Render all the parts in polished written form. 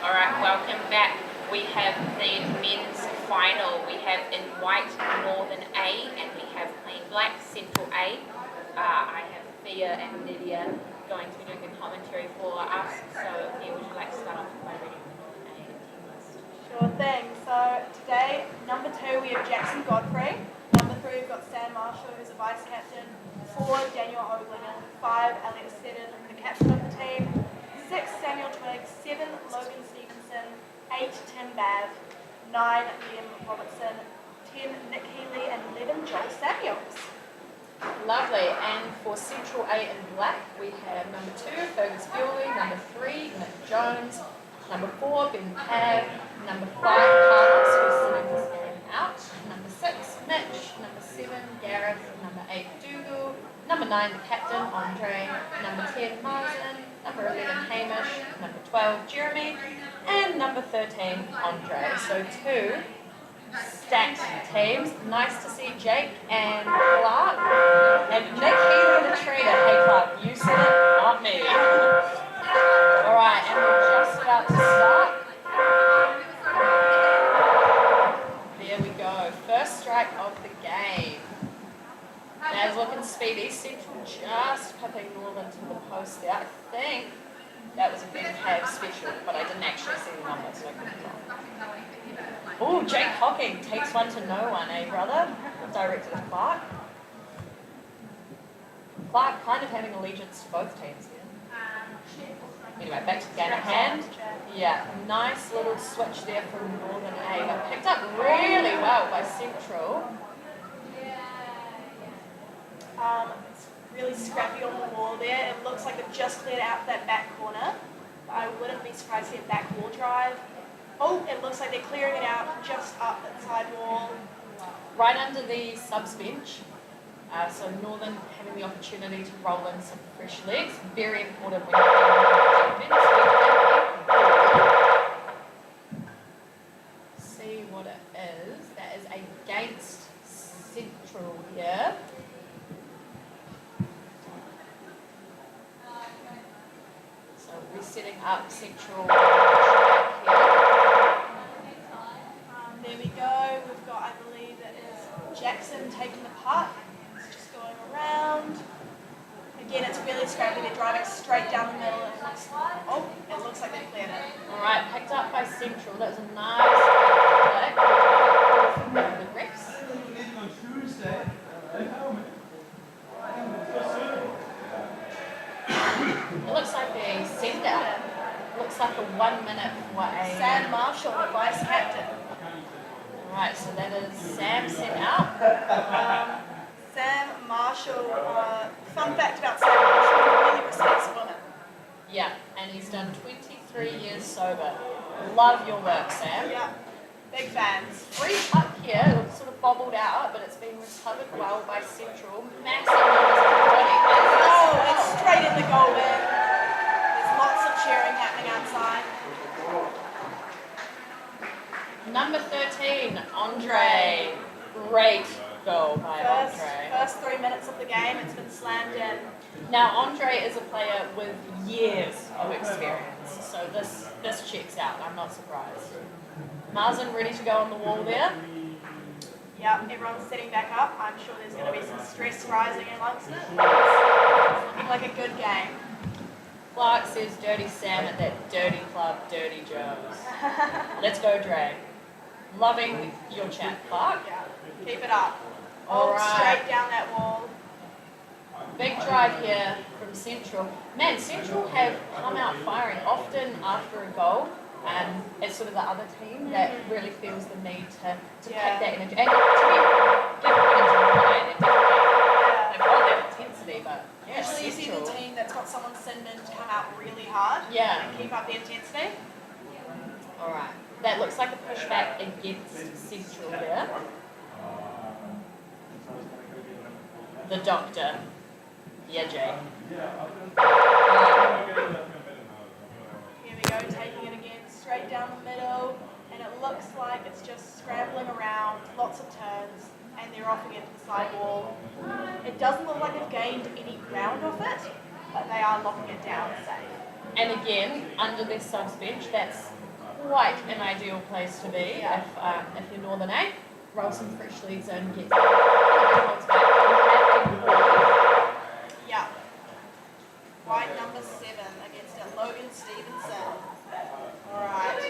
Alright, welcome back. We have the men's final. We have in white Northern A and we have plain black Central A. I have Thea and Lydia going to be doing the commentary for us. So Thea, would you like to start off by reading the Northern A and team list? Sure thing. So today, number 2 we have Jackson Godfrey. Number 3 we've got Sam Marshall, who's a vice captain. 4 Daniel Oglinger. 5 Elliot Seddon, the captain of the team. 6 Samuel Twiggs. 7 Logan Stevenson. 8 Tim Bav. 9 Liam Robertson. 10 Nick Healy, and 11 Joel Samuels. Lovely. And for Central A in black, we have number 2 Fergus Bewley, number 3 Nick Jones, number 4 Ben Pav, number 5 Carlos, who's sitting this game out, number 6 Mitch, number 7 Gareth, number 8 Dougal, number 9 the captain Andre, number 10 Marsden, number 11 Hamish, number 12 Jeremy, and number 13 Andre. So 2 stacked teams. Nice to see Jake and Clark and Nick Healy the trainer. Hey Clark, you said it, not me. Alright, and we're just about to start. There we go. First strike of the game. That's looking speedy. Central just pipping Northern to the post there. I think that was a big cave special, but I didn't actually see the number, so I couldn't tell. Oh, Jake Hocking takes one to no one, eh, brother? Directed at Clark. Clark kind of having allegiance to both teams here. Anyway, back to the game at hand. Yeah, nice little switch there from Northern A, but picked up really well by Central. It's really scrappy on the wall there. It looks like they've just cleared out that back corner. I wouldn't be surprised to see a back wall drive. Oh, it looks like they're clearing it out just up that side wall. Right under the subs bench. So Northern having the opportunity to roll in some fresh legs. Very important when you're defense. See what it is. That is against Central here. So we're setting up Central here. There we go. We've got, I believe that is Jackson taking the puck. It's just going around. Again, it's really scrappy. They're driving straight down the middle. It looks like they cleared it. All right, picked up by Central. That was a nice play. The Rex. It looks like a send-out. Looks like a 1 minute for a... Sam Marshall, the vice captain. Alright, so that is Sam sent out. Sam Marshall, fun fact about Sam Marshall, he really respects women. Yeah, and he's done 23 years sober. Love your work, Sam. Yeah, big fans. Free puck here, it sort of bobbled out, but it's been recovered well by Central. Massive numbers of body. Oh, it's straight in the goal bin. There's lots of cheering happening outside. Number 13, Andre. Great goal by Andre. First 3 minutes of the game, it's been slammed in. Now, Andre is a player with years of experience, so this checks out. I'm not surprised. Marsden ready to go on the wall there. Yep, everyone's sitting back up. I'm sure there's going to be some stress rising amongst it. It's looking like a good game. Clark says Dirty Sam at that dirty club, Dirty Joes. Let's go, Dre. Loving your chat, Clark. Yeah, keep it up. All right. Straight down that wall. Big drive here from Central. Man, Central have come out firing often after a goal. It's sort of the other team that really feels the need to pick that energy. And to give credit to the player, they've got that intensity, but yeah, usually you see the team that's got someone sitting in to come out really hard and keep up the intensity. All right. That looks like a pushback against Central here. The doctor. Yeah, Jay. Here we go, taking it again, straight down the middle, and it looks like it's just scrambling around, lots of turns, and they're off again to the side wall. It doesn't look like they've gained any ground off it, but they are locking it down safe. And again, under their subs bench, that's quite an ideal place to be if you're Northern A. Roll some fresh leads in, get holds back. Yeah. White number 7 against Logan Stevenson. Alright.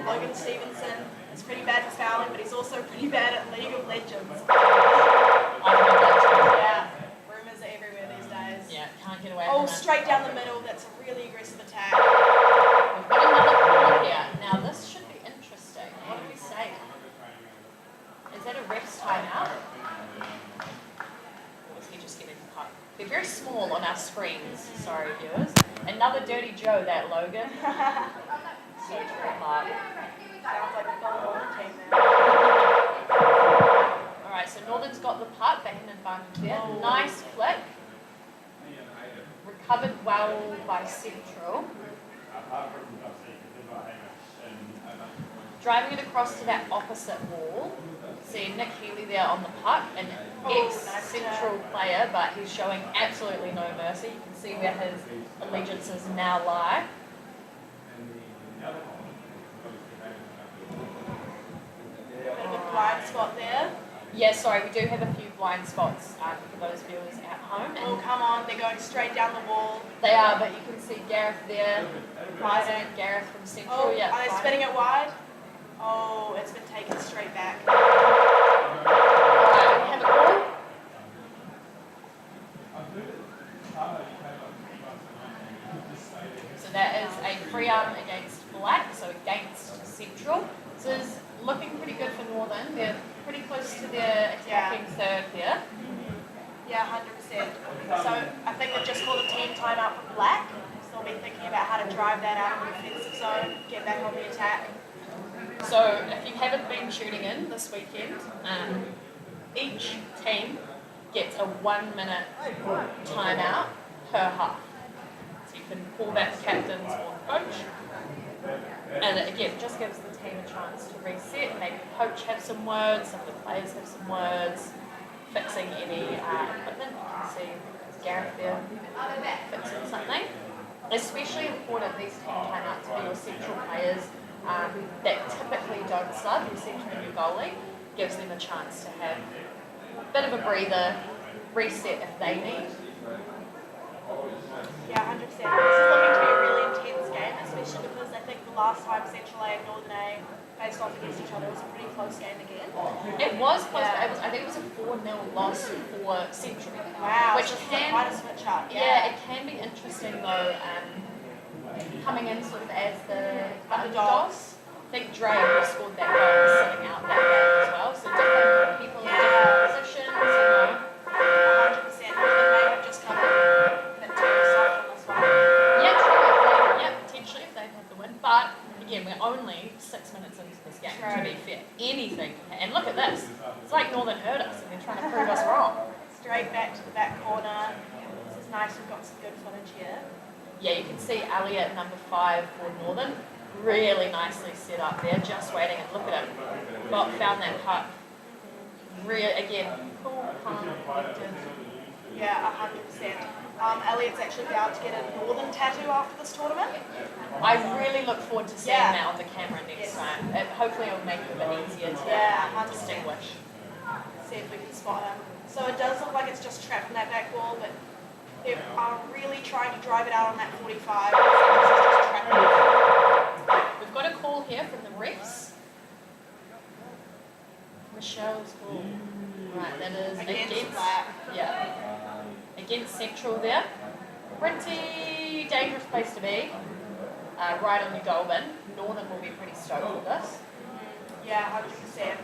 Logan Stevenson is pretty bad for fouling, but he's also pretty bad at League of Legends. Yeah. Rumours are everywhere these days. Yeah, can't get away Oh, from it. straight down the middle. That's a really aggressive attack. We've got another call here. Now this should be interesting. What are we saying? Is that a ref's timeout? Or is he just getting cut? They're very small on our screens. Sorry, viewers. Another dirty Joe, that Logan. So trademark. Sounds like a full team there. Alright, so Northern's got the puck. They had an advantage there. Oh. Nice flick. Recovered well by Central. Driving it across to that opposite wall. See Nick Healy there on the puck, an ex-Central player, but he's showing absolutely no mercy. You can see where his allegiances now lie. Bit of a blind spot there. Yeah, sorry, we do have a few blind spots for those viewers at home. Oh, come on, they're going straight down the wall. They are, but you can see Gareth there. Rising Gareth from Central. Oh, Yeah, are they fine. spinning it wide? Oh, it's been taken straight back. Alright, we have a call. So that is a free arm against Black, so against Central. So it's looking pretty good for Northern. They're pretty close to their attacking third there. Yeah, 100%. So I think they've just called a team timeout for Black. So they'll be thinking about how to drive that out of the offensive zone, get back on the attack. So if you haven't been tuning in this weekend, each team gets a 1 minute timeout per half. So you can call back the captains or the coach. And it, again, just gives the team a chance to reset. Maybe the coach have some words, some of the players have some words, fixing any equipment. You can see there's Gareth there fixing something. Especially important these team timeouts for your central players that typically don't sub, your central and your goalie, gives them a chance to have a bit of a breather, reset if they need. Yeah, 100%. This is looking to be a really intense game, especially because I think the last time Central A and Northern A faced off against each other was a pretty close game again. It was close, but I think it was a 4-0 loss for Central. Wow, Which so this is can, quite a switch up. yeah, it can be interesting though, coming in sort of as the underdogs. I think Dre, who scored that goal, was sitting out that game as well. So different people in different positions, you know. 100%. They may have just come in a bit too soft on this one. Yeah, true. Yeah, potentially if they've had the win. But again, we're only 6 minutes into this game, to be fair. Anything can happen. And look at this. It's like Northern heard us and they're trying to prove us wrong. Straight back to the back corner. This is nice. We've got some good footage here. Yeah, you can see Elliot, number 5 for Northern. Really nicely set up there, just waiting and look at him. Found that puck. Really, again, cool, calm, collected. Yeah, 100%. Elliot's actually about to get a Northern tattoo after this tournament. I really look forward to seeing Yeah. that on the camera next time. Hopefully it'll make it a bit easier to Yeah, 100%. distinguish. See if we can spot him. So it does look like it's just trapped in that back wall, but they are really trying to drive it out on that 45. This is just trapped in it. We've got a call here from the refs. Michelle's call. Right, that is Against Black. Yeah. Against Central there. Pretty dangerous place to be. Right on your goal bin. Northern will be pretty stoked with this. Yeah, 100%.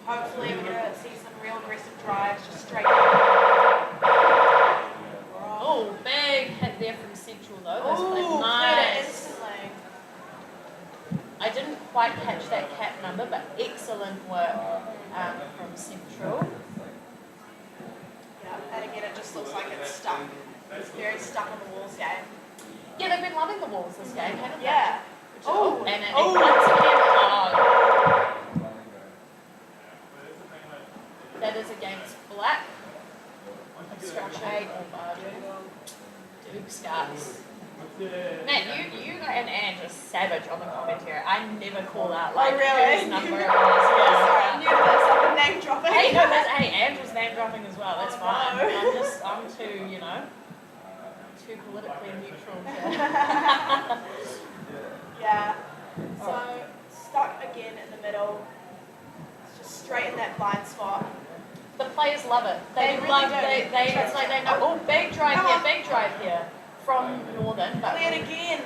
Hopefully we're going to see some real aggressive drives just straight down. Oh, big hit there from Central though. Those Ooh, played cleared it nice. instantly. I didn't quite catch that cap number, but excellent work from Central. Yeah, and again, it just looks like it's stuck. It's very stuck on the walls game. Yeah, they've been loving the walls this game, haven't they? Yeah. Oh, And it, oh. once again, that is against Black. Scratch 8 or Duke starts Matt, you and Anne are savage on the commentary. I never call out Oh, really? whose number it was. Sorry, I'm new to this. I've been name dropping. Hey, no, Andrew's name dropping as well. That's Oh, fine. no. I'm too, too politically neutral. Yeah. So stuck again in the middle. It's just straight in that blind spot. The players love it. They really do. It's like they know. Oh, big drive here from Northern, but Cleared again.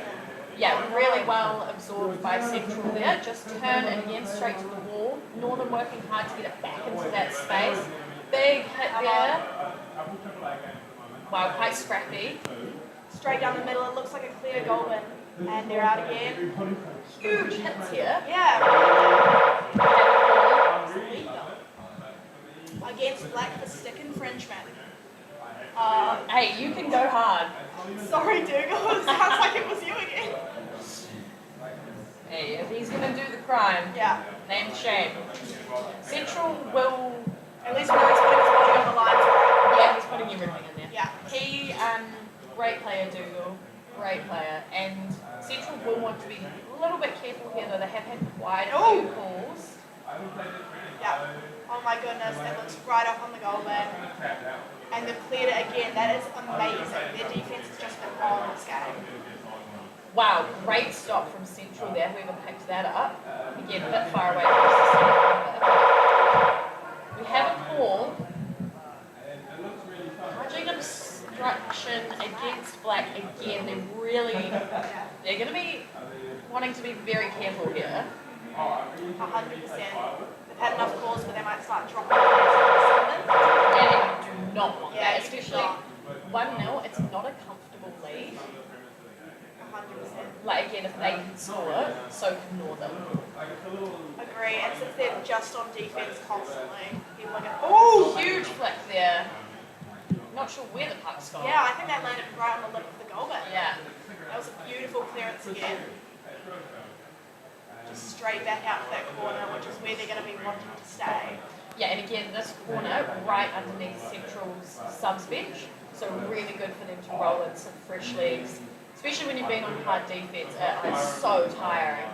yeah, really well absorbed by Central there. Just turn and again straight to the wall. Northern working hard to get it back into that space. Big hit there. Wow, quite scrappy. Straight down the middle. It looks like a clear goal bin. And they're out again. Huge hits here. Yeah. Against Black for stick infringement. Hey, you can go hard. Sorry, Dougal. It sounds like it was you again. Hey, if he's gonna do the crime, Yeah. name shame. Central will. At least when he's putting his body on the line for it. Yeah, he's putting everything in there. Yeah. He, great player, Dougal. Great player. And Central will want to be a little bit careful here, though. They have had quite a few calls. Yeah. Oh my goodness, that looks right up on the goal bin. And they've cleared it again. That is amazing. Their defense has just been on this game. Wow, great stop from Central there. Whoever picked that up. Again, a bit far away from us. We have a call. Charging obstruction against Black again. They're going to be wanting to be very careful here. 100%. They've had enough calls, but they might start dropping the Yeah, they do not want Yeah, that, you do especially not. 1-0. It's not a comfortable lead. 100%. Like again, if they can score it, so can Northern. Agree. And since they're just on defense constantly, people are going to... Oh, huge flick there. Not sure where the puck's gone. Yeah, I think that landed right on the lip of the goal bin. Yeah. That was a beautiful clearance again. Just straight back out to that corner, which is where they're going to be wanting to stay. Yeah, and again, this corner right underneath Central's subs bench, so really good for them to roll in some fresh legs, especially when you've been on hard defense. It's so tiring.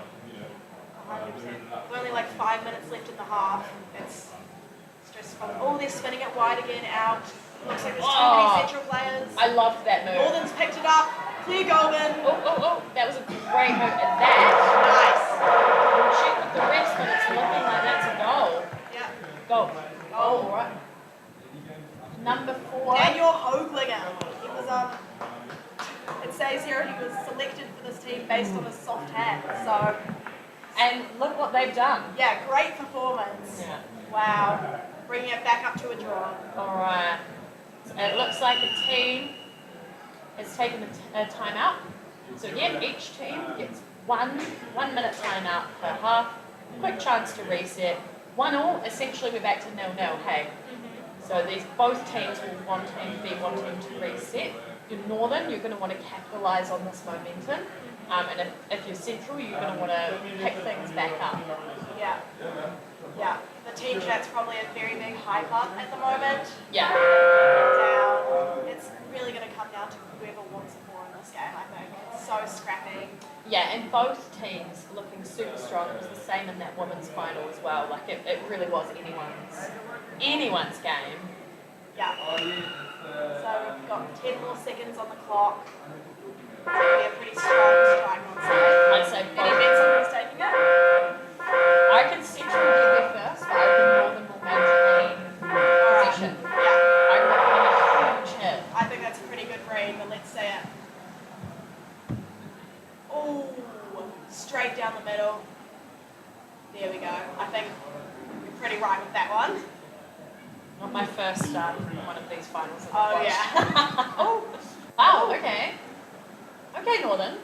100%. With only like 5 minutes left in the half. It's stressful. Oh, they're spinning it wide again, out. Looks like there's too many Central players. I loved that move. Northern's picked it up. Clear goal bin. Oh, that was a great move. And that, Nice. check with the rest, but it's looking like that's a goal. Yeah. Goal. Oh, right. Number 4. Daniel Hoaglinger. He was it says here he was selected for this team based on his soft hand. So And look what they've done. yeah, great performance. Yeah. Wow. Bringing it back up to a draw. Alright. It looks like the team has taken a timeout. So again, each team gets one minute timeout per half. Quick chance to reset. 1-1, essentially we're back to 0-0, hey? So these both teams will be wanting to reset. You're Northern, you're going to want to capitalise on this momentum. And if you're Central, you're going to want to pick things back up. Yeah. Yeah. The team chat's probably a very big hype up at the moment. Yeah. Down. It's really going to come down to whoever wants it more in this game, I think. It's so scrappy. Yeah, and both teams looking super strong. It was the same in that women's final as well. Like it really was anyone's game. Yeah. So we've got 10 more seconds on the clock. It's going to be a pretty strong strike on side. I'd say Any both. bets on who's taking it? I can Central get there first, but I think Northern will maintain possession. Yeah. I reckon a huge hit. I think that's a pretty good read, but let's see it. Oh, straight down the middle. There we go. I think you're pretty right with that one. Not my first one of these finals. I've Oh, watched. yeah. Oh, Wow, okay. Okay, Northern.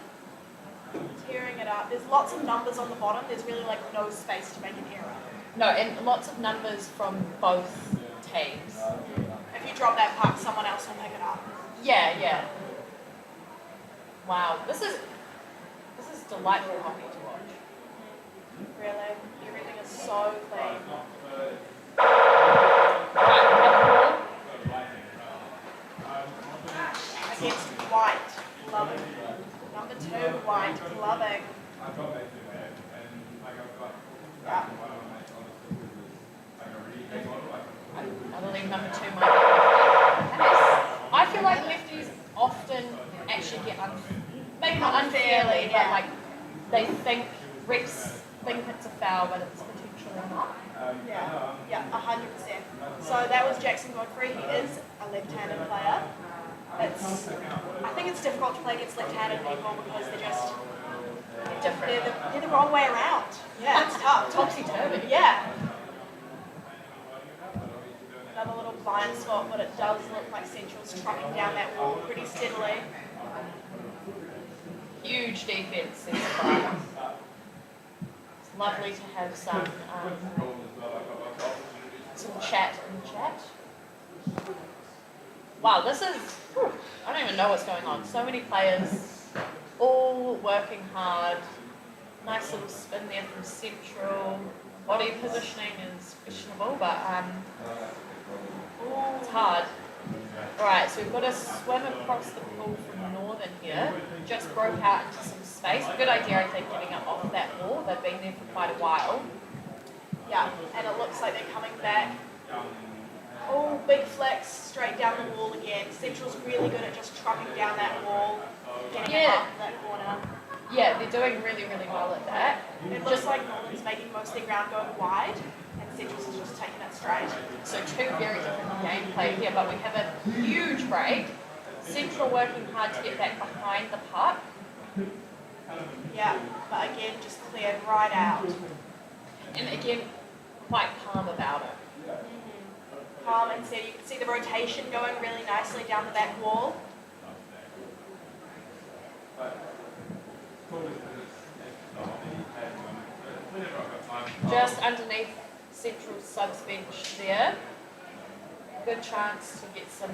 tearing it up. There's lots of numbers on the bottom. There's really like no space to make an error. No, and lots of numbers from both teams. If you drop that puck, someone else will pick it up. Yeah. Wow, this is delightful hockey to watch. Really, everything is so clean. Right, we have a ball. Against White. Loving. Number 2, white gloving. Yeah. I believe number 2 might be lefty. I feel like lefties often actually get maybe not unfairly, but like they think refs think it's a foul, but it's potentially not. Yeah, 100%. So that was Jackson Godfrey. He is a left-handed player. I think it's difficult to play against left-handed people because they're just Different. they're the wrong way around. Yeah, it's tough. Topsy-turvy. Yeah. Another little blind spot, but it does look like Central's trucking down that wall pretty steadily. Huge defense this far. It's lovely to have some chat in the chat. Wow, this is, I don't even know what's going on. So many players, all working hard. Nice little spin there from Central. Body positioning is questionable, but it's hard. Alright, so we've got to swim across the pool from Northern here. Just broke out into some space. Good idea, I think, getting it off that wall. They've been there for quite a while. Yeah, and it looks like they're coming back. Oh, big flex straight down the wall again. Central's really good at just trucking down that wall, getting it up in that corner. Yeah, they're doing really, really well at that. It looks like Northern's making most of their ground going wide, and Central's is just taking it straight. So 2 very different gameplay here, but we have a huge break. Central working hard to get back behind the puck. Yeah, but again, just cleared right out. And again, quite calm about it. Calm and steady. You can see the rotation going really nicely down the back wall. Just underneath Central subs bench there. Good chance to get some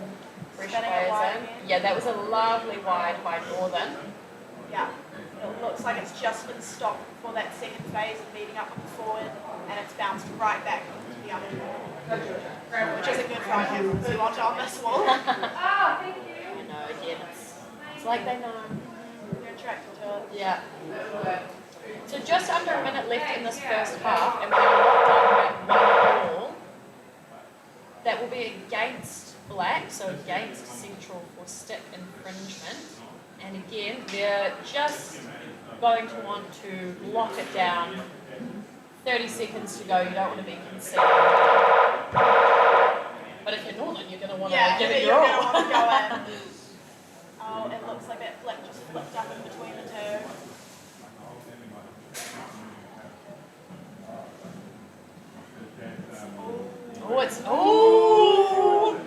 fresh Spinning it players wide in. again. Yeah, that was a lovely wide by Northern. Yeah, it looks like it's just been stopped for that second phase of beating up on the forward, and it's bounced right back to the other wall, which is a good sign. We move on to on this wall. You know, again, it's like they know. They're attracted to it. Yeah. So just under a minute left in this first half, and we're locked on at 1 all. That will be against Black, so against Central for stick infringement. And again, they're just going to want to lock it down. 30 seconds to go, you don't want to be conceding. But if you're Northern, you're going to want to give it your you're all. going to want to go in. Oh, it looks like that flick just flipped up in between the two. Oh, it's, oh!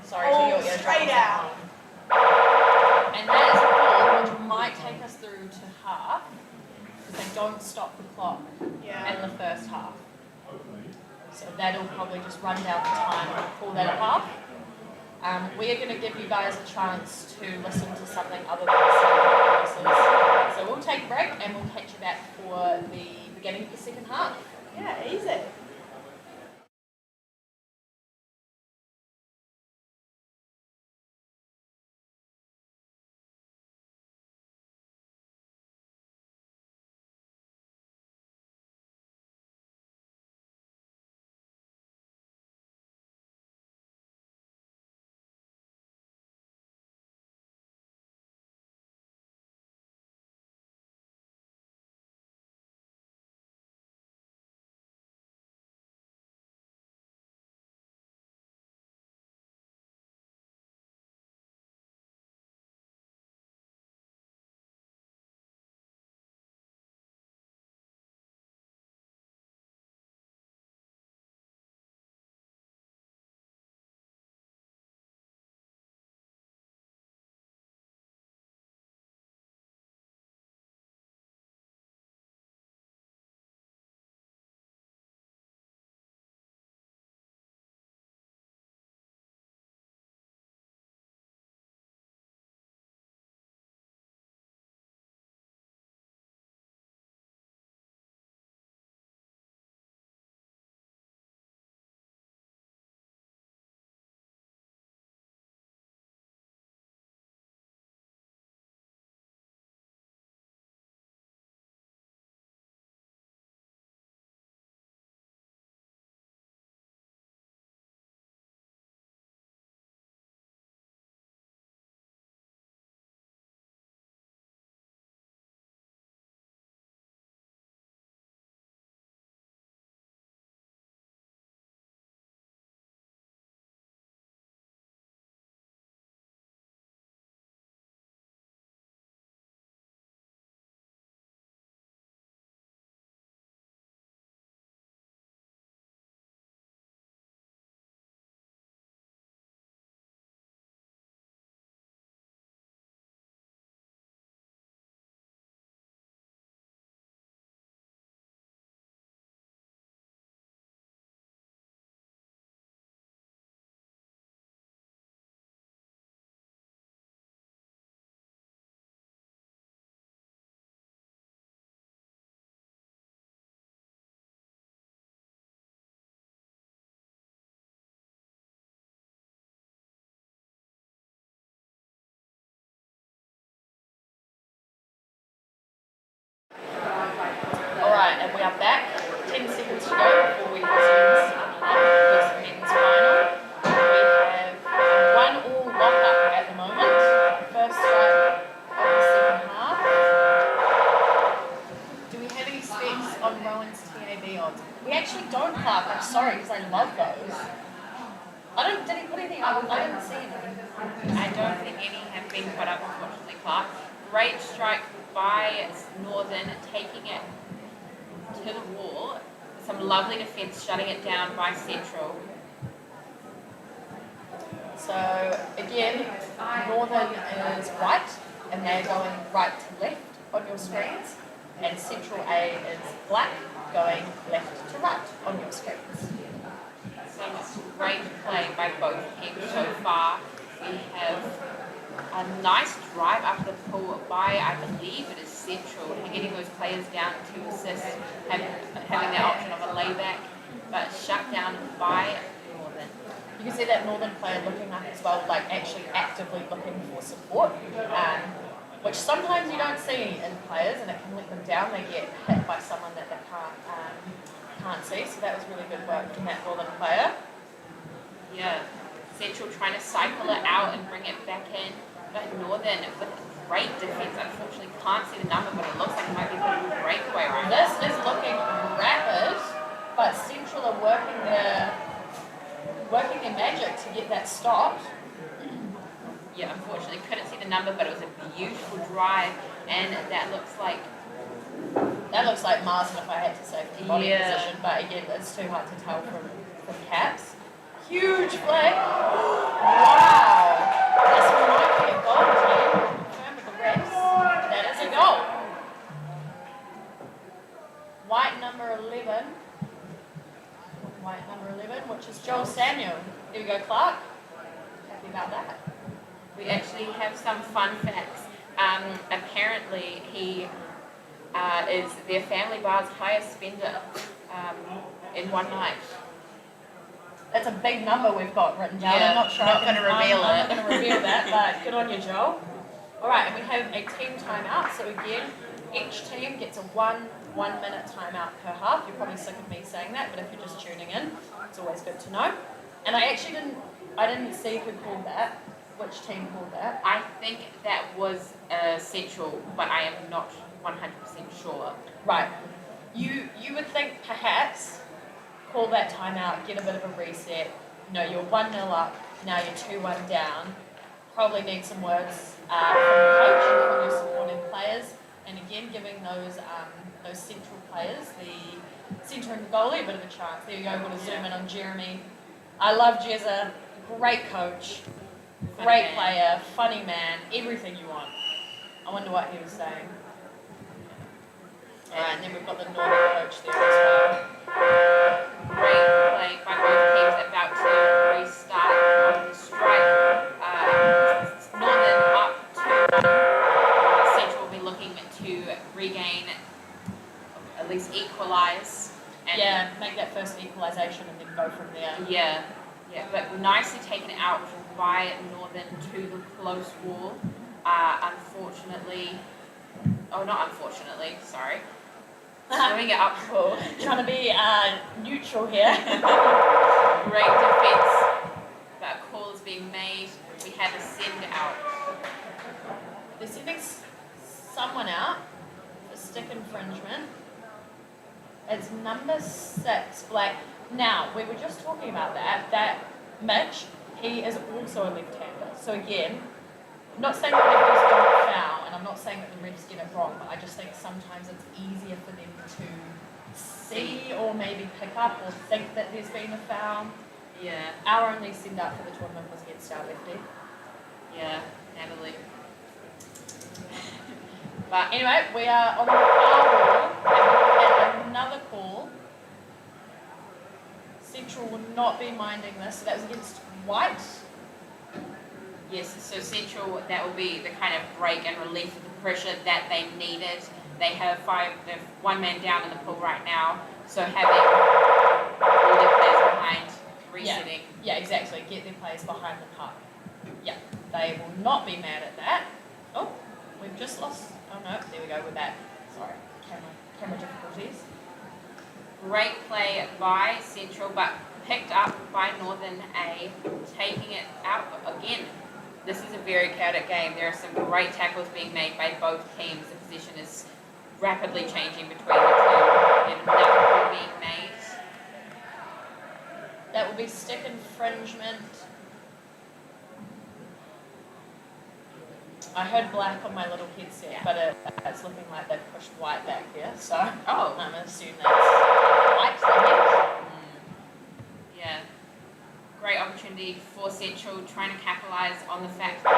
Sorry to your eardrums. Straight out. And that is a ball which might take us through to half, because they don't stop the clock in the first half. So that'll probably just run down the time and pull that at half. We are going to give you guys a chance to listen to something other than sound voices. So we'll take a break and we'll catch you back for the beginning of the second half. Yeah, easy. sorry, because I love those. Did he put anything up? I didn't see anything. I don't think any have been put up, unfortunately, Clark. Great strike by Northern, taking it to the wall. Some lovely defence, shutting it down by Central. So again, Northern is white, and they're going right to left on your screens, and Central A is black, going left to right on your screens. Some great play by both teams so far. We have a nice drive up the pool by, I believe it is Central, and getting those players down to assist, having the option of a layback, but shut down by Northern. You can see that Northern player looking up as well, like actually actively looking for support, which sometimes you don't see in players, and it can let them down. They get hit by someone that they can't see, so that was really good work from that Northern player. Yeah, Central trying to cycle it out and bring it back in, but Northern with great defence. Unfortunately can't see the number, but it looks like it might be a bit of a breakaway right now. This is looking rapid, but Central are working their magic to get that stopped. Yeah, unfortunately couldn't see the number, but it was a beautiful drive, and that looks like Marsden if I had to say from body position, but again, it's too hard to tell from caps. Huge flag. Wow. This might be a goal, team. Confirm with the refs. That is a goal. White number 11. White number 11, which is Joel Samuel. Here we go, Clark. Happy about that. we actually have some fun facts. Apparently he is their family bar's highest spender in one night. That's a big number we've got written down. Yeah, I'm not sure. not going to reveal it. I'm not going to reveal that, but good on you, Joel. All right, and we have a team timeout. So again, each team gets a one-minute timeout per half. You're probably sick of me saying that, but if you're just tuning in, it's always good to know. And I actually didn't see who called that. Which team called that? I think that was Central, but I am not 100% sure. Right. You would think perhaps call that timeout, get a bit of a reset. You know, you're 1-0 up, now you're 2-1 down. Probably need some words from the coach and from your supporting players. And again, giving those central players, the centre and the goalie, a bit of a chance. There you go, we're going to zoom in on Jeremy. I love Jezza, great coach, great player, funny man, everything you want. I wonder what he was saying. Alright, and then we've got the Northern coach there as well. Great play by both teams, about to restart on the strike. Northern up to Central will be looking to regain, at least equalise. Yeah, make that first equalisation and then go from there. Yeah, but nicely taken out by Northern to the close wall. Swimming it up full. Trying to be neutral here. Great defence, but a call is being made. We have a send out. They're sending someone out for stick infringement. It's number 6, Black. Now, we were just talking about that Mitch, he is also a left-hander. So again, I'm not saying that refs don't foul, and I'm not saying that the refs get it wrong, but I just think sometimes it's easier for them to see or maybe pick up or think that there's been a foul. Yeah. Our only send-out for the tournament was against our lefty. Yeah, Natalie. But anyway, we are on the far wall, and we had another call. Central will not be minding this, so that was against White. Yes, so Central, that will be the kind of break and relief of the pressure that they needed. They have one man down in the pool right now, so having all their players behind, resetting. Yeah, exactly. Get their players behind the puck. Yeah, they will not be mad at that. Oh, we've just lost. Oh no, there we go. We're back. Sorry, camera difficulties. Great play by Central, but picked up by Northern A, taking it out again. This is a very chaotic game. There are some great tackles being made by both teams. The position is rapidly changing between the two. And another call being made. That will be stick infringement. I heard black on my little headset, but it's looking like they've pushed white back here, so I'm assuming that's white, I guess. Yeah. Great opportunity for Central, trying to capitalise on the fact that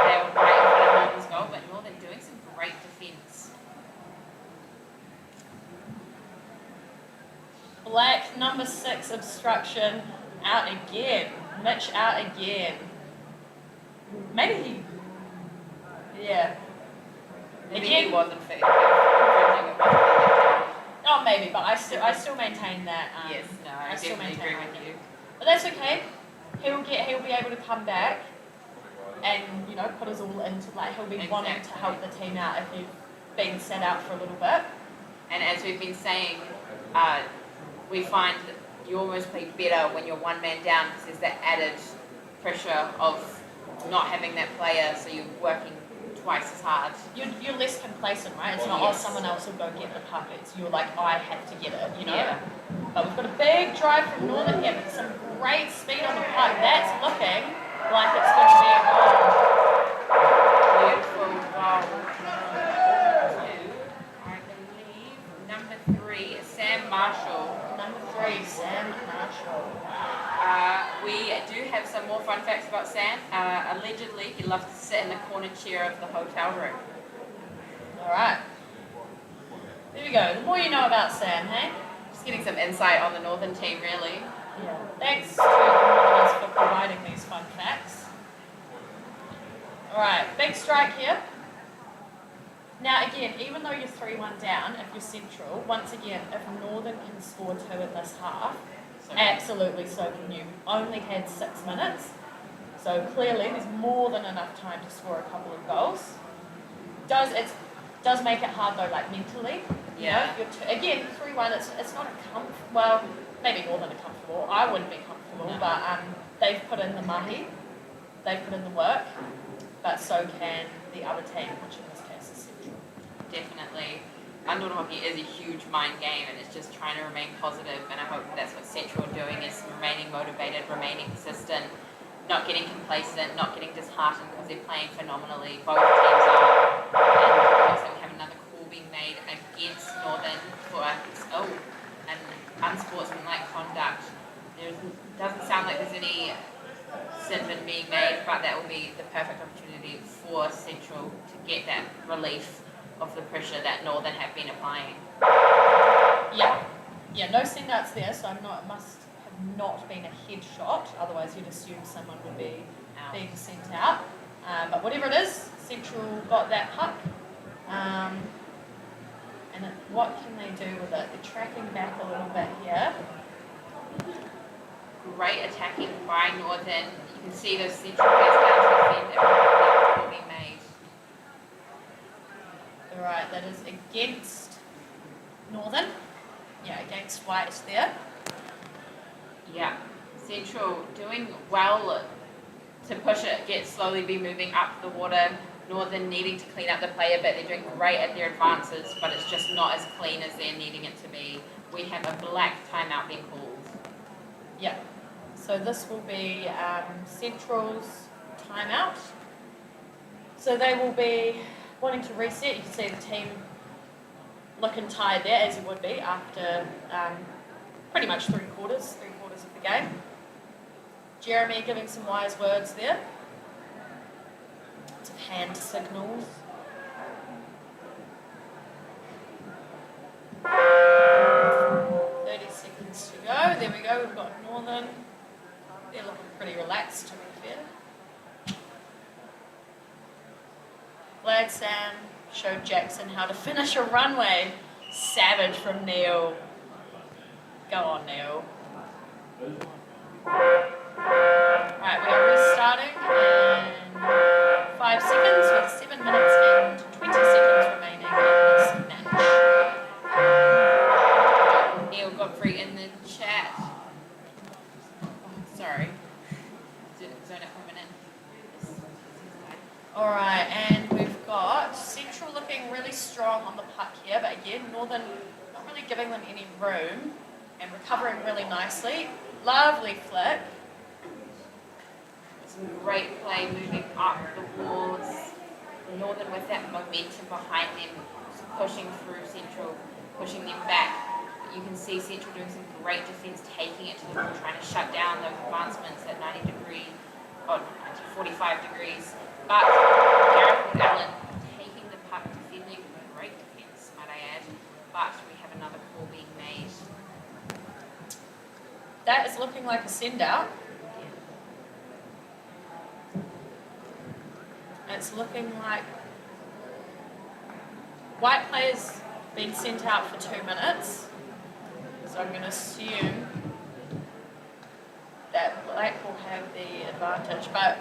they were right in front of Northern's goal, but Northern doing some great defence. Black, number 6, obstruction, out again. Mitch out again. Maybe he... Yeah. Maybe Again, he wasn't fit. Oh, maybe, but I still maintain that. Yes, no, I still definitely maintain agree that. with you. But that's okay. He'll be able to come back and put us all into he'll be wanting to help the team out if you've been set out for a little bit. And as we've been saying, we find that you almost play better when you're one man down because there's that added pressure of not having that player, so you're working twice as hard. You're less complacent, right? It's not someone else will go get the puck. It's you're like, I have to get it, Yeah. But we've got a big drive from Northern here with some great speed on the puck. That's looking like it's going to be a goal. Beautiful goal. I believe number 3, Sam Marshall. Number 3, Sam Marshall. We do have some more fun facts about Sam. Allegedly, he loves to sit in the corner chair of the hotel room. All right. There we go. The more you know about Sam, hey? Just getting some insight on the Northern team, really. Yeah. Thanks to the Northerners for providing these fun facts. All right, big strike here. Now again, even though you're 3-1 down, if you're Central, once again, if Northern can score 2 in this half, absolutely so can you. Only had 6 minutes, so clearly there's more than enough time to score a couple of goals. Does make it hard though, mentally. Yeah. Again, 3-1. It's not a well, maybe more than a comfortable. I wouldn't be comfortable, but they've put in the mahi, they've put in the work, but so can the other team, which in this case is Central. Definitely. Underwater hockey is a huge mind game, and it's just trying to remain positive, and I hope that's what Central are doing, is remaining motivated, remaining persistent, not getting complacent, not getting disheartened because they're playing phenomenally. Both teams are. And also we have another call being made against Northern for an unsportsmanlike conduct. There doesn't sound like there's any sin being made, but that will be the perfect opportunity for Central to get that relief of the pressure that Northern have been applying. Yeah, no send-outs there, so must have not been a headshot, otherwise you'd assume someone would be being sent out. But whatever it is, Central got that puck. And what can they do with it? They're tracking back a little bit here. Great attacking by Northern. You can see those Central players down to the defend, that will be made. Alright, that is against Northern. Yeah, against White there. Yeah. Central doing well to push it, slowly be moving up the water. Northern needing to clean up the play a bit. They're doing great at their advances, but it's just not as clean as they're needing it to be. We have a black timeout being called. Yeah. So this will be Central's timeout. So they will be wanting to reset. You can see the team looking tired there, as it would be after pretty much three quarters of the game. Jeremy giving some wise words there. Some hand signals. Seconds to go. There we go. We've got Northern. They're looking pretty relaxed, to be fair. Glad Sam showed Jackson how to finish a runway. Savage from Neil. Go on, Neil. Right, we are restarting in 5 seconds with 7 minutes and 20 seconds remaining in this match. Neil Godfrey in the chat. Sorry. Zone up for a minute. Alright, and we've got Central looking really strong on the puck here, but again, Northern not really giving them any room and recovering really nicely. Lovely flick. Some great play moving up the walls. Northern with that momentum behind them, pushing through Central, pushing them back. You can see Central doing some great defence, taking it to the wall, trying to shut down those advancements at 90 degrees, or 45 degrees. But Gareth and Allen taking the puck, defending great defence, might I add. But we have another call being made. That is looking like a send out. It's looking like white players been sent out for 2 minutes. So I'm going to assume that black will have the advantage, but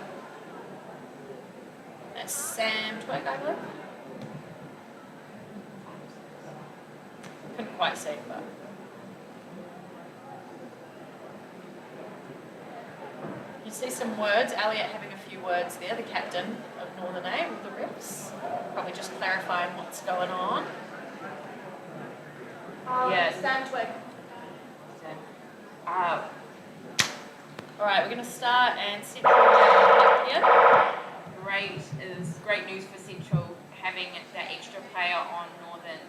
that's Sam Twig, I believe. Couldn't quite see, but. You see some words, Elliot having a few words there, the captain of Northern A with the refs. Probably just clarifying what's going on. Yeah. Sam Twig. Alright, we're going to start and Central up here. Great news for Central. Having that extra player on Northern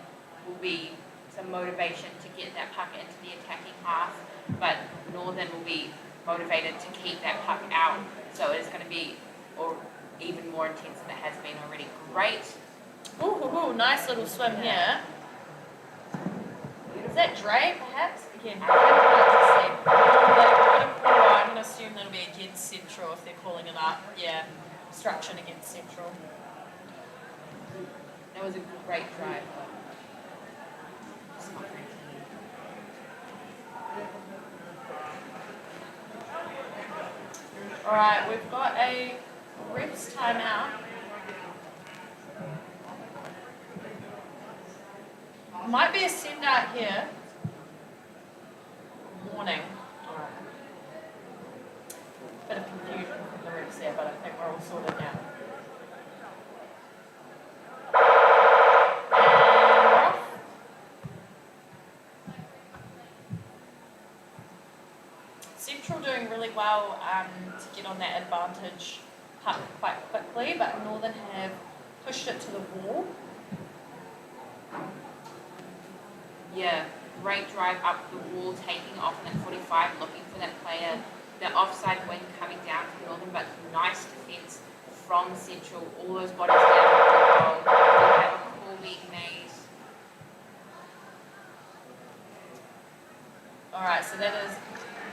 will be some motivation to get that puck into the attacking half, but Northern will be motivated to keep that puck out, so it's going to be even more intense than it has been already. Great. Ooh, nice little swim here. Is that Dre, perhaps? Again, I can't see. I'm going to assume that'll be against Central if they're calling it up. Yeah, obstruction against Central. That was a great drive. Alright, we've got a refs timeout. Might be a send out here. Warning. Alright. Bit of confusion from the refs there, but I think we're all sorted now. And we're off. Central doing really well to get on that advantage puck quite quickly, but Northern have pushed it to the wall. Yeah, great drive up the wall, taking off in that 45, looking for that player. The offside wing coming down from Northern, but nice defence from Central. All those bodies down the goal. We have a call being made. Alright, so that is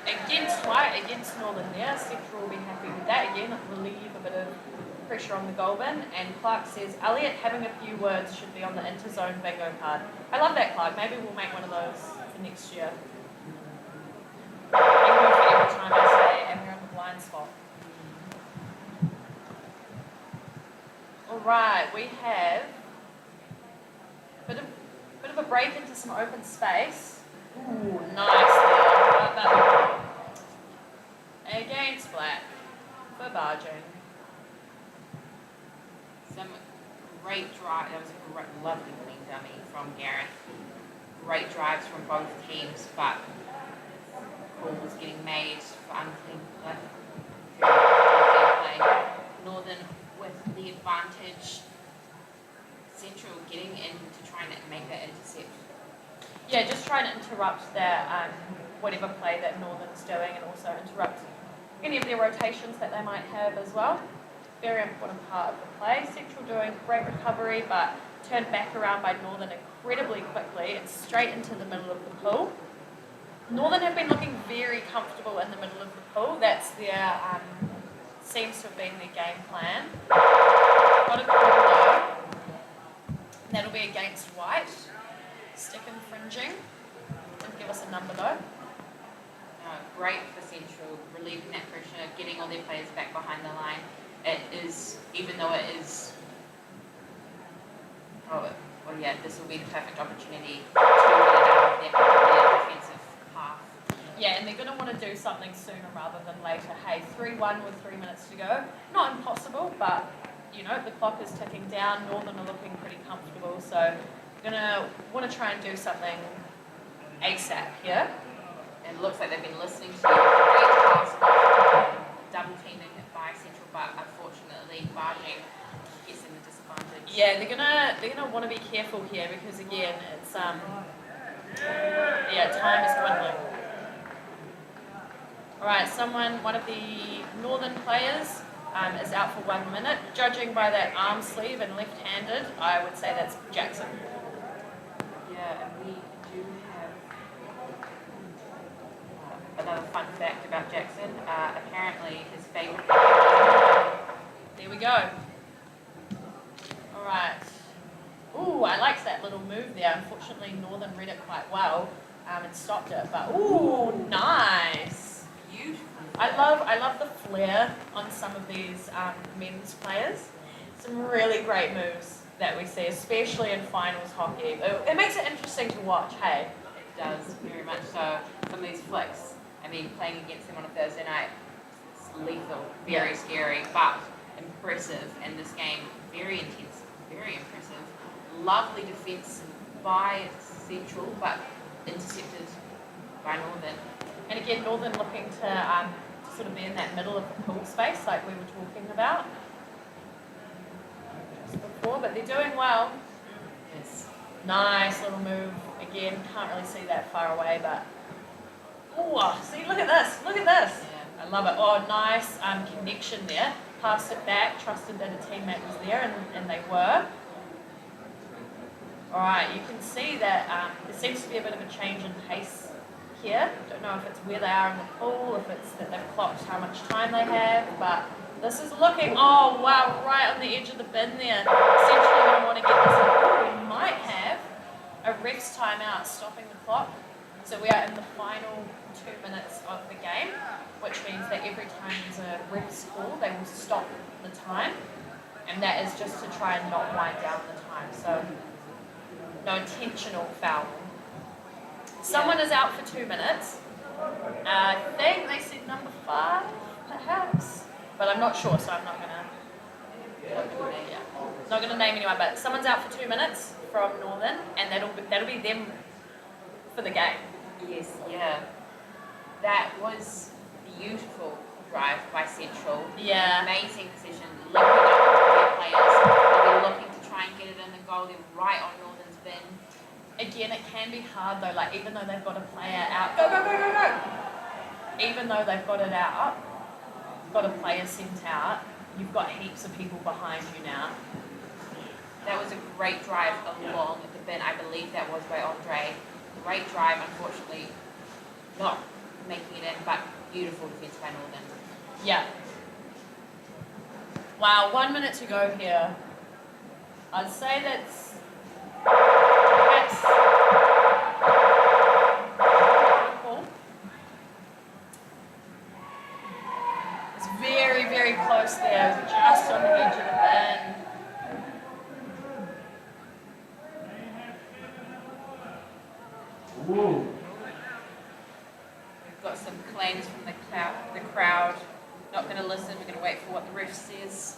against Northern there. Central will be happy with that. Again, relieve a bit of pressure on the goal bin. And Clark says, Elliot having a few words should be on the Interzone bingo card. I love that, Clark. Maybe we'll make one of those for next year. Bingo for every time I say, and we're on the blind spot. Alright, we have a bit of a break into some open space. Ooh, nice there. Against black for barging. Some great drive. That was a great, lovely clean dummy from Gareth. Great drives from both teams, but calls getting made for unclean play. Northern with the advantage. Central getting in to try and make that intercept. Yeah, just trying to interrupt that whatever play that Northern's doing, and also interrupt any of their rotations that they might have as well. Very important part of the play. Central doing great recovery, but turned back around by Northern incredibly quickly and straight into the middle of the pool. Northern have been looking very comfortable in the middle of the pool. That's their, seems to have been their game plan. Got a call though. That'll be against white. Stick infringing. Didn't give us a number though. Great for Central, relieving that pressure, getting all their players back behind the line. It is, even though it is, this will be the perfect opportunity to get it out of their defensive half. Yeah, and they're going to want to do something sooner rather than later. Hey, 3-1 with 3 minutes to go. Not impossible, but, you know, the clock is ticking down. Northern are looking pretty comfortable, so going to want to try and do something ASAP here. And it looks like they've been listening to you. Great pass off, double teaming by Central, but unfortunately barging gets them the disadvantage. Yeah, they're gonna want to be careful here because again, it's yeah, time is dwindling. All right, one of the Northern players is out for 1 minute. Judging by that arm sleeve and left-handed, I would say that's Jackson. Yeah, and we do have another fun fact about Jackson. Apparently, his favourite. There we go. All right. Ooh, I liked that little move there. Unfortunately, Northern read it quite well and stopped it. But ooh, nice. Beautiful. I love the flair on some of these men's players. Some really great moves that we see, especially in finals hockey. It makes it interesting to watch. Hey. It does, very much so. Some of these flicks. I mean, playing against them on a Thursday night, it's lethal, very scary, but impressive. And this game, very intense, very impressive. Lovely defence by Central, but intercepted by Northern. And again, Northern looking to sort of be in that middle of the pool space like we were talking about just before, but they're doing well. Yes. Nice little move. Again, can't really see that far away, but oh, see, look at this, look at this. Yeah. I love it. Oh, nice connection there. Passed it back, trusted that a teammate was there, and they were. All right, you can see that there seems to be a bit of a change in pace here. Don't know if it's where they are in the pool, if it's that they've clocked how much time they have, but this is looking, oh wow, right on the edge of the bin there. Essentially going to want to get this in. Oh, we might have a ref's timeout stopping the clock. So we are in the final 2 minutes of the game, which means that every time there's a ref's call, they will stop the time. And that is just to try and not wind down the time. So no intentional foul. Someone is out for 2 minutes. I think they said number 5, perhaps. But I'm not sure, so I'm not gonna name anyone. But someone's out for 2 minutes from Northern, and that'll be them for the game. Yes, yeah. That was beautiful drive by Central. Yeah. Amazing position, linking up with their players. They're looking to try and get it in the goal. They're right on Northern's bin. Again, it can be hard though, like even though they've got a player out, go, go, go, go, go! Even though they've got it out, got a player sent out, you've got heaps of people behind you now. That was a great drive along the bin. I believe that was by Andre. Great drive, unfortunately not making it in, but beautiful defence by Northern. Yeah. Wow, 1 minute to go here. I'd say that's perhaps cool. It's very, very close there. It's just on the edge of the bin. We've got some claims from the crowd. Not going to listen. We're going to wait for what the ref says.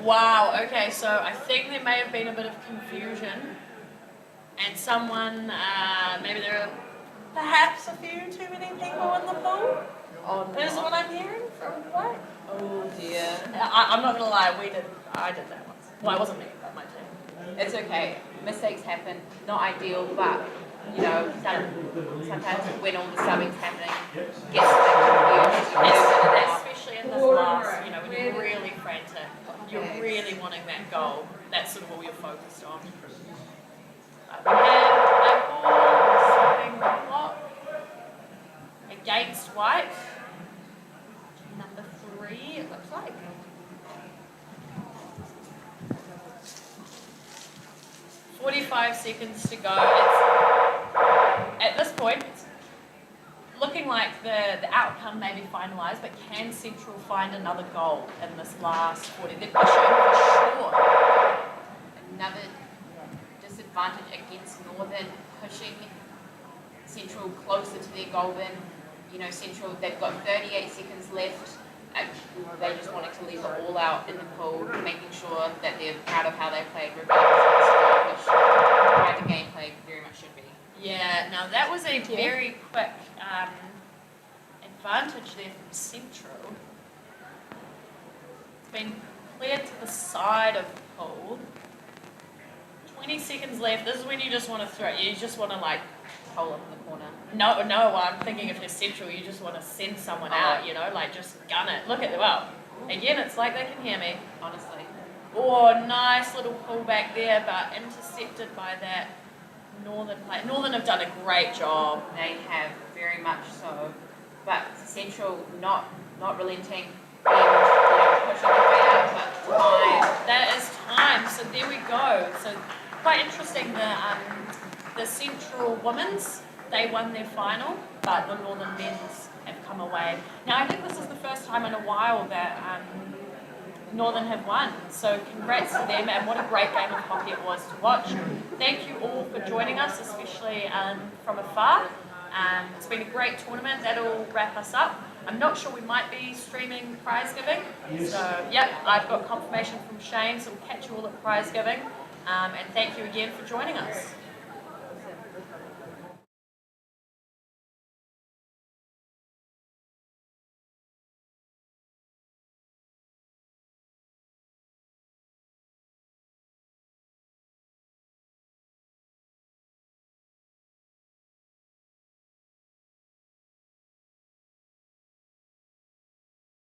Wow, okay, so I think there may have been a bit of confusion and someone, maybe there are perhaps a few too many people in the pool. Oh, Is what I'm hearing from what? Oh dear. I'm not going to lie, I did that once. Well, it wasn't me, but my team. It's okay. Mistakes happen. Not ideal, but you know, sometimes when all the subbing's happening, gets a bit confused. Especially in this last, you know, when you're really frantic, you're really wanting that goal. That's sort of all you're focused on. We have a ball stopping the clock against White. Number 3, it looks like. "45 seconds to go." At this point, it's looking like the outcome may be finalised, but can Central find another goal in this last 40? They're pushing for sure. Another disadvantage against Northern, pushing Central closer to their goal bin. You know, Central, they've got 38 seconds left. they just wanted to leave it all out in the pool, making sure that they're proud of how they played, regardless of the score, which how the gameplay very much should be. Yeah, now that was a very quick advantage there from Central. It's been cleared to the side of the pool. 20 seconds left. This is when you just want to throw it. You just want to like Hole up in the corner. no, I'm thinking if you're Central, you just want to send someone out, you know, like just gun it. Look at the again, it's like they can hear me. Honestly. Oh, nice little pullback there, but intercepted by that Northern player. Northern have done a great job. They have very much so. But Central not relenting and pushing their way out, but time. That is time. So there we go. So quite interesting. The Central women's, they won their final, but the Northern men's have come away. Now I think this is the first time in a while that Northern have won. So congrats to them, and what a great game of hockey it was to watch. Thank you all for joining us, especially from afar. It's been a great tournament. That'll wrap us up. I'm not sure, we might be streaming prize giving. Yes. So, yep, I've got confirmation from Shane, so we'll catch you all at prize giving. And thank you again for joining us.